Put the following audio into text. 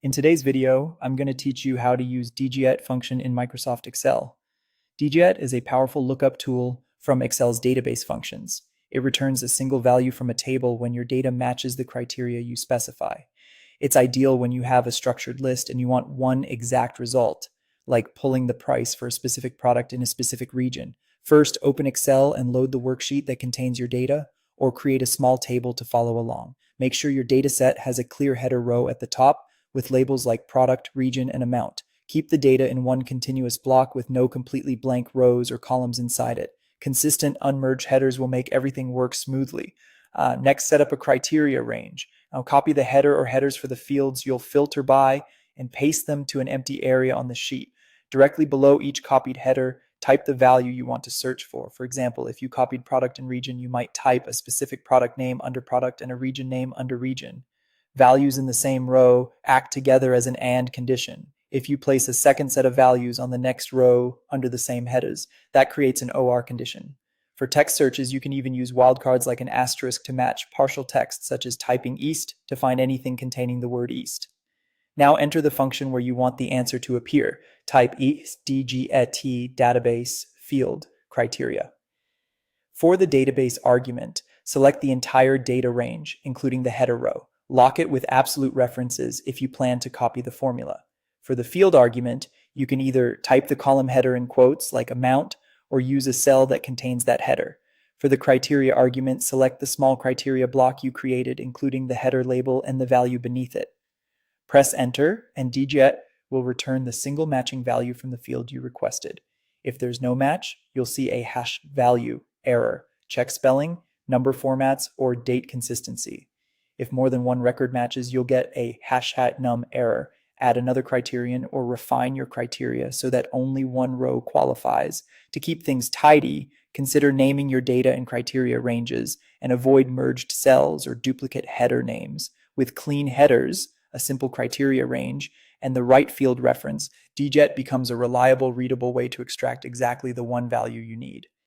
In today's video, I'm going to teach you how to use DGET function in Microsoft Excel. DGET is a powerful lookup tool from Excel's database functions. It returns a single value from a table when your data matches the criteria you specify. It's ideal when you have a structured list and you want one exact result, like pulling the price for a specific product in a specific region. First, open Excel and load the worksheet that contains your data, or create a small table to follow along. Make sure your dataset has a clear header row at the top with labels like product, region, and amount. Keep the data in one continuous block with no completely blank rows or columns inside it. Consistent unmerged headers will make everything work smoothly. Next, set up a criteria range. Now, copy the header or headers for the fields you'll filter by and paste them to an empty area on the sheet. Directly below each copied header, type the value you want to search for. For example, if you copied product and region, you might type a specific product name under product and a region name under region. Values in the same row act together as an AND condition. If you place a second set of values on the next row under the same headers, that creates an OR condition. For text searches, you can even use wildcards like an asterisk to match partial text, such as typing east to find anything containing the word east. Now enter the function where you want the answer to appear. Type Use DGET database field criteria. For the database argument, select the entire data range, including the header row. Lock it with absolute references if you plan to copy the formula. For the field argument, you can either type the column header in quotes like amount or use a cell that contains that header. For the criteria argument, select the small criteria block you created, including the header label and the value beneath it. Press enter, and DGET will return the single matching value from the field you requested. If there's no match, you'll see a hash value error. Check spelling, number formats, or date consistency. If more than one record matches, you'll get a #num error. Add another criterion or refine your criteria so that only one row qualifies. To keep things tidy, consider naming your data and criteria ranges and avoid merged cells or duplicate header names. With clean headers, a simple criteria range, and the right field reference, DGET becomes a reliable, readable way to extract exactly the one value you need.